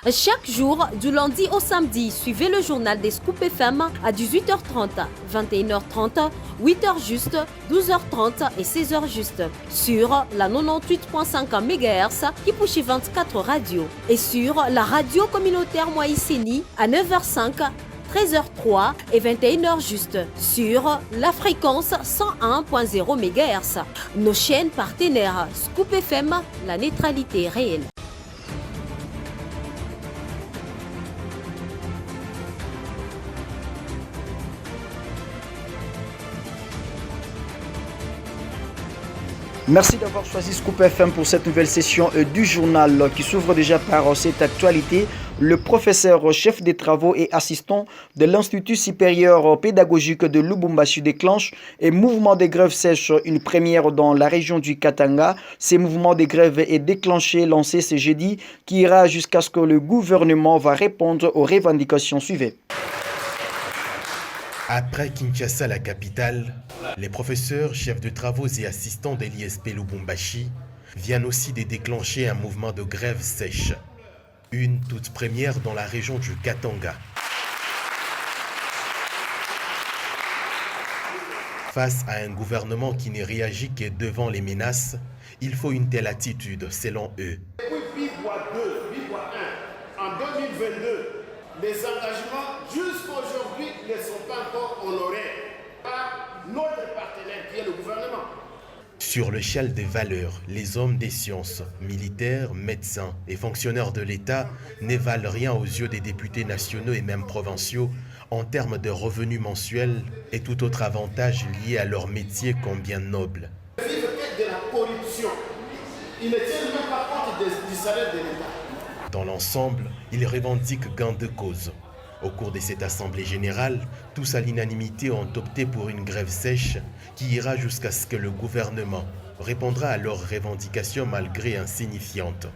Chaque jour, du lundi au samedi, suivez le journal des Scoop FM à 18h30, 21h30, 8h juste, 12h30 et 16h juste sur la 98.5 MHz qui pousse 24 radios et sur la radio communautaire Moïseni à 9h05, 13h03 et 21h juste sur la fréquence 101.0 MHz. Nos chaînes partenaires Scoop FM, la neutralité réelle. Merci d'avoir choisi Scoop FM pour cette nouvelle session du journal qui s'ouvre déjà par cette actualité. Le professeur chef des travaux et assistant de l'Institut supérieur pédagogique de Lubumbashi déclenche un mouvement de grève sèche, une première dans la région du Katanga. Ce mouvement de grève est déclenché, lancé ce jeudi, qui ira jusqu'à ce que le gouvernement va répondre aux revendications suivantes. Après Kinshasa, la capitale, les professeurs, chefs de travaux et assistants de l'ISP Lubumbashi viennent aussi de déclencher un mouvement de grève sèche. Une toute première dans la région du Katanga. Face à un gouvernement qui ne réagit que devant les menaces, il faut une telle attitude, selon eux. Depuis Bibois 2, Bibois 1, en 2022, les engagements jusqu'à aujourd'hui ne sont pas encore honorés par notre partenaire qui est le gouvernement. Sur l'échelle des valeurs, les hommes des sciences, militaires, médecins et fonctionnaires de l'État ne valent rien aux yeux des députés nationaux et même provinciaux en termes de revenus mensuels et tout autre avantage lié à leur métier combien noble. Ils vivent de la corruption. Ils ne tiennent même pas compte du salaire de l'État. Dans l'ensemble, ils revendiquent gain de cause. Au cours de cette assemblée générale, tous à l'unanimité ont opté pour une grève sèche qui ira jusqu'à ce que le gouvernement répondra à leurs revendications malgré insignifiantes.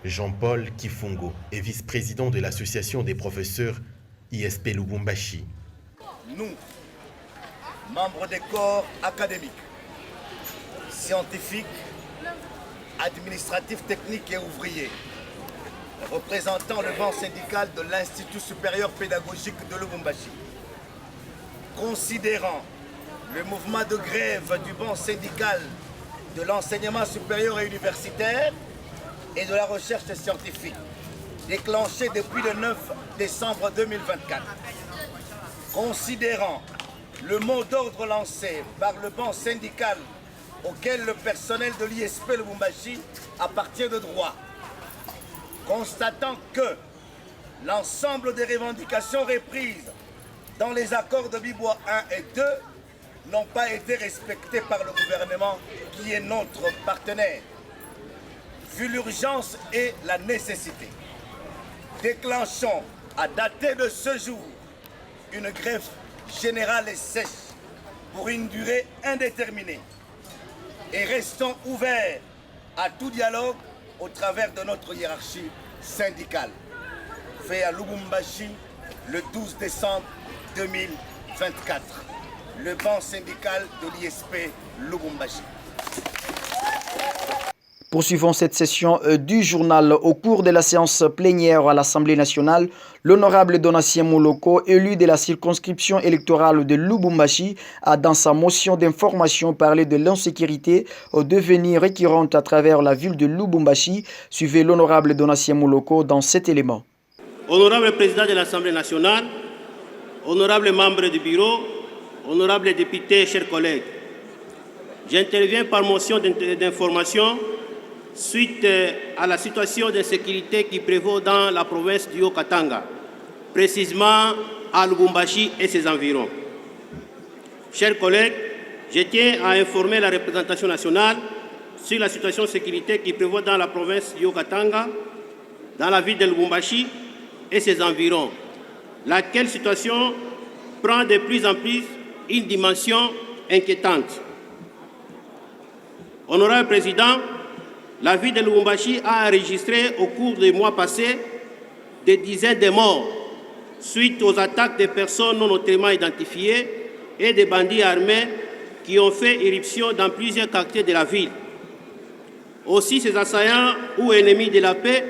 Jean-Paul Kifungo est vice-président de l'association des professeurs ISP Lubumbashi. Nous, membres des corps académiques, scientifiques, administratifs, techniques et ouvriers, représentant le banc syndical de l'Institut supérieur pédagogique de Lubumbashi, considérant le mouvement de grève du banc syndical de l'enseignement supérieur et universitaire et de la recherche scientifique, déclenché depuis le 9 décembre 2024, considérant le mot d'ordre lancé par le banc syndical auquel le personnel de l'ISP Lubumbashi appartient de droit, constatant que l'ensemble des revendications reprises dans les accords de Bibois 1 et 2 n'ont pas été respectées par le gouvernement qui est notre partenaire. Vu l'urgence et la nécessité, déclenchons à dater de ce jour une grève générale et sèche pour une durée indéterminée et restons ouverts à tout dialogue au travers de notre hiérarchie syndicale. Fait à Lubumbashi le 12 décembre 2024. Le banc syndical de l'ISP Lubumbashi. Poursuivons cette session du journal. Au cours de la séance plénière à l'Assemblée nationale, l'honorable Donatien Mouloko, élu de la circonscription électorale de Lubumbashi, a dans sa motion d'information parlé de l'insécurité au devenir récurrente à travers la ville de Lubumbashi. Suivez l'honorable Donatien Mouloko dans cet élément. Honorable président de l'Assemblée nationale, honorable membre du bureau, honorable député, chers collègues, j'interviens par motion d'information suite à la situation d'insécurité qui prévaut dans la province du Haut-Katanga, précisément à Lubumbashi et ses environs. Chers collègues, je tiens à informer la représentation nationale sur la situation de sécurité qui prévaut dans la province du Haut-Katanga, dans la ville de Lubumbashi et ses environs, laquelle situation prend de plus en plus une dimension inquiétante. Honorable Président, la ville de Lubumbashi a enregistré au cours des mois passés des dizaines de morts suite aux attaques de personnes non notamment identifiées et des bandits armés qui ont fait éruption dans plusieurs quartiers de la ville. Aussi, ces assaillants ou ennemis de la paix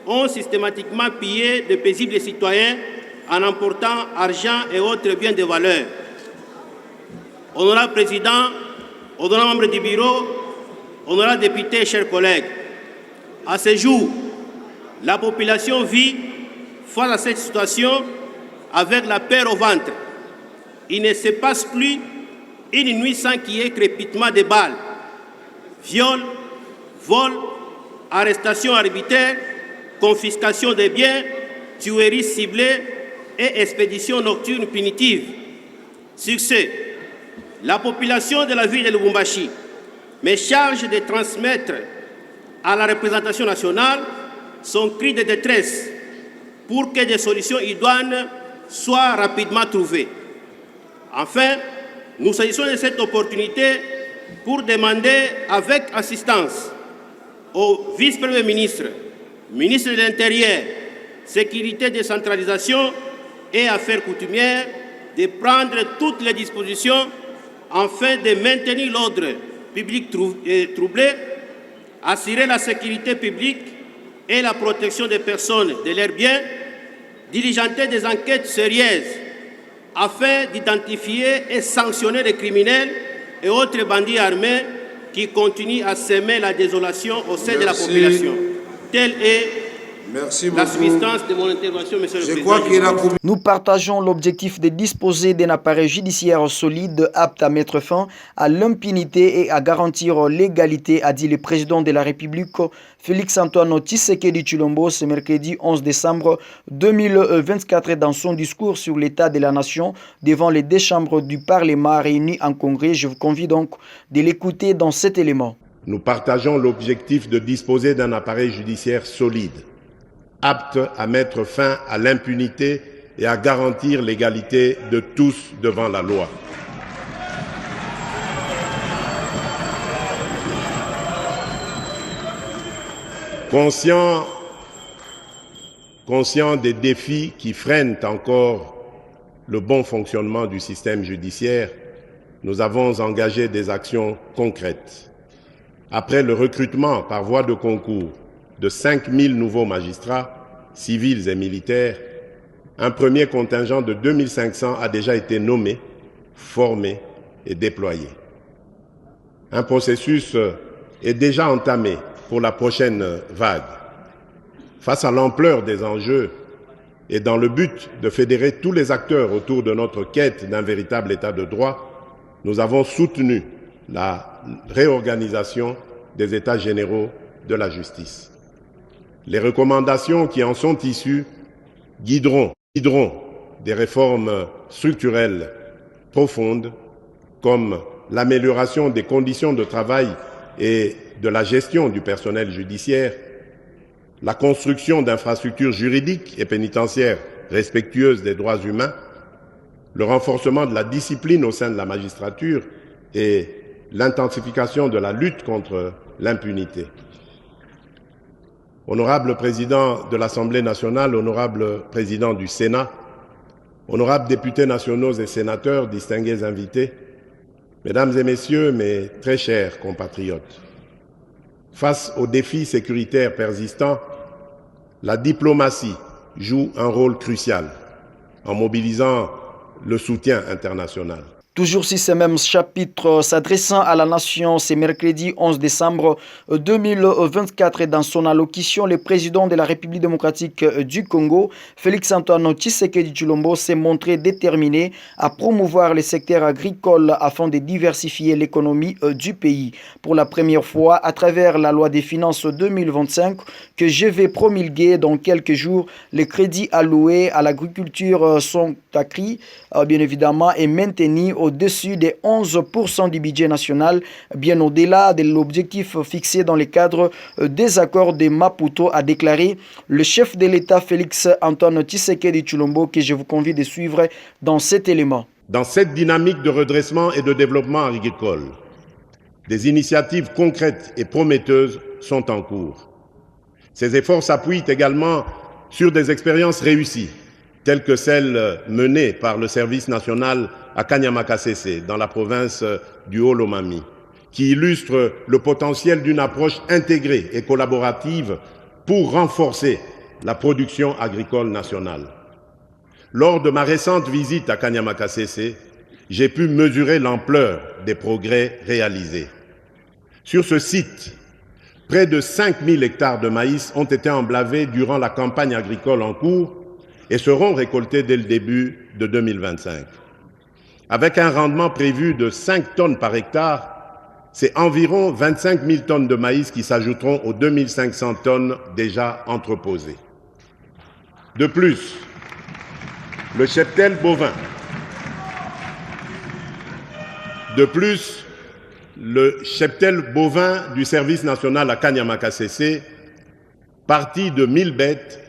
ont systématiquement pillé de paisibles citoyens en emportant argent et autres biens de valeur. Honorable Président, honorable membre du bureau, honorable député, chers collègues, à ce jour, la population vit face à cette situation avec la peur au ventre. Il ne se passe plus une nuit sans qu'il y ait crépitement de balles, viols, vols, arrestations arbitraires, confiscation des biens, tueries ciblées et expéditions nocturnes punitives. Sur ce, la population de la ville de Lubumbashi me charge de transmettre à la représentation nationale son cri de détresse pour que des solutions idoines soient rapidement trouvées. Enfin, nous saisissons de cette opportunité pour demander avec assistance au vice-premier ministre, ministre de l'Intérieur, Sécurité, Décentralisation et Affaires coutumières de prendre toutes les dispositions afin de maintenir l'ordre public troublé, assurer la sécurité publique et la protection des personnes et de leurs biens, diligenter des enquêtes sérieuses afin d'identifier et sanctionner les criminels et autres bandits armés qui continuent à semer la désolation au sein de la population. Telle est la substance de mon intervention, Monsieur le Président. Nous partageons l'objectif de disposer d'un appareil judiciaire solide apte à mettre fin à l'impunité et à garantir l'égalité, a dit le président de la République, Félix-Antoine Tshisekedi Tshilombo, ce mercredi 11 décembre 2024 dans son discours sur l'état de la nation devant les deux chambres du Parlement réunies en congrès. Je vous convie donc de l'écouter dans cet élément. Nous partageons l'objectif de disposer d'un appareil judiciaire solide, apte à mettre fin à l'impunité et à garantir l'égalité de tous devant la loi. Conscient des défis qui freinent encore le bon fonctionnement du système judiciaire, nous avons engagé des actions concrètes. Après le recrutement par voie de concours de 5000 nouveaux magistrats, civils et militaires, un premier contingent de 2500 a déjà été nommé, formé et déployé. Un processus est déjà entamé pour la prochaine vague. Face à l'ampleur des enjeux et dans le but de fédérer tous les acteurs autour de notre quête d'un véritable état de droit, nous avons soutenu la réorganisation des états généraux de la justice. Les recommandations qui en sont issues guideront des réformes structurelles profondes comme l'amélioration des conditions de travail et de la gestion du personnel judiciaire, la construction d'infrastructures juridiques et pénitentiaires respectueuses des droits humains, le renforcement de la discipline au sein de la magistrature et l'intensification de la lutte contre l'impunité. Honorable Président de l'Assemblée nationale, honorable Président du Sénat, honorables députés nationaux et sénateurs, distingués invités, Mesdames et Messieurs, mes très chers compatriotes, face aux défis sécuritaires persistants, la diplomatie joue un rôle crucial en mobilisant le soutien international. Toujours sur ce même chapitre, s'adressant à la nation, ce mercredi 11 décembre 2024, dans son allocution, le président de la République démocratique du Congo, Félix-Antoine Tshisekedi Tshilombo, s'est montré déterminé à promouvoir le secteur agricole afin de diversifier l'économie du pays. Pour la première fois, à travers la loi des finances 2025, que je vais promulguer dans quelques jours, les crédits alloués à l'agriculture sont accrus, bien évidemment, et maintenus au-dessus des 11% du budget national, bien au-delà de l'objectif fixé dans le cadre des accords de Maputo, a déclaré le chef de l'État Félix-Antoine Tshisekedi Tshilombo, que je vous convie de suivre dans cet élément. Dans cette dynamique de redressement et de développement agricole, des initiatives concrètes et prometteuses sont en cours. Ces efforts s'appuient également sur des expériences réussies, telles que celles menées par le service national à Kanyamakasese, dans la province du Haut-Lomami, qui illustrent le potentiel d'une approche intégrée et collaborative pour renforcer la production agricole nationale. Lors de ma récente visite à Kanyama-Kasese, j'ai pu mesurer l'ampleur des progrès réalisés. Sur ce site, près de 5000 hectares de maïs ont été emblavés durant la campagne agricole en cours et seront récoltés dès le début de 2025. Avec un rendement prévu de 5 tonnes par hectare, c'est environ 25 000 tonnes de maïs qui s'ajouteront aux 2500 tonnes déjà entreposées. De plus, le cheptel bovin du service national à Kanyama-Kasese, parti de 1000 bêtes,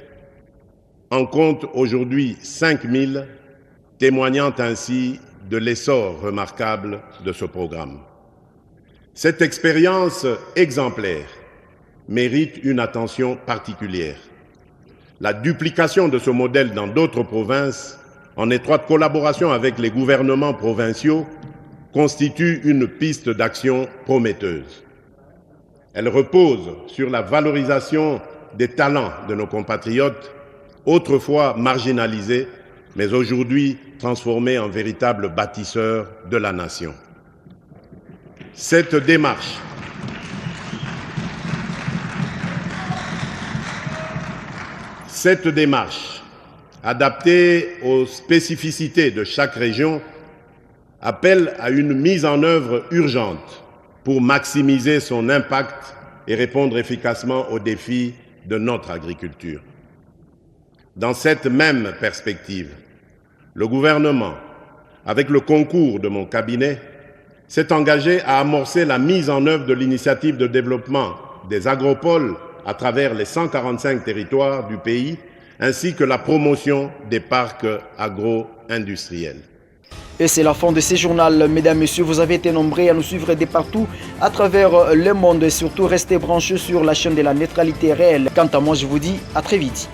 en compte aujourd'hui 5000, témoignant ainsi de l'essor remarquable de ce programme. Cette expérience exemplaire mérite une attention particulière. La duplication de ce modèle dans d'autres provinces, en étroite collaboration avec les gouvernements provinciaux, constitue une piste d'action prometteuse. Elle repose sur la valorisation des talents de nos compatriotes, autrefois marginalisés, mais aujourd'hui transformés en véritables bâtisseurs de la nation. Cette démarche adaptée aux spécificités de chaque région, appelle à une mise en œuvre urgente pour maximiser son impact et répondre efficacement aux défis de notre agriculture. Dans cette même perspective, le gouvernement, avec le concours de mon cabinet, s'est engagé à amorcer la mise en œuvre de l'initiative de développement des agropoles à travers les 145 territoires du pays, ainsi que la promotion des parcs agro-industriels. Et c'est la fin de ce journal. Mesdames, Messieurs, vous avez été nombreux à nous suivre de partout à travers le monde et surtout restez branchés sur la chaîne de la neutralité réelle. Quant à moi, je vous dis à très vite.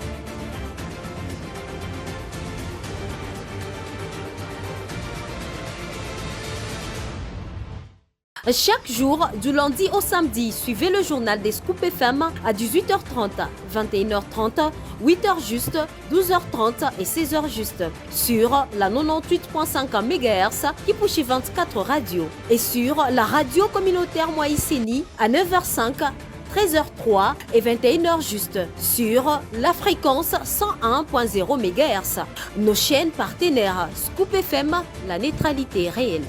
Chaque jour, du lundi au samedi, suivez le journal des Scoop FM à 18h30, 21h30, 8h juste, 12h30 et 16h juste sur la 98.5 MHz qui pousse 24 radios et sur la radio communautaire Moïseni à 9h05, 13h03 et 21h juste sur la fréquence 101.0 MHz. Nos chaînes partenaires Scoop FM, la neutralité réelle.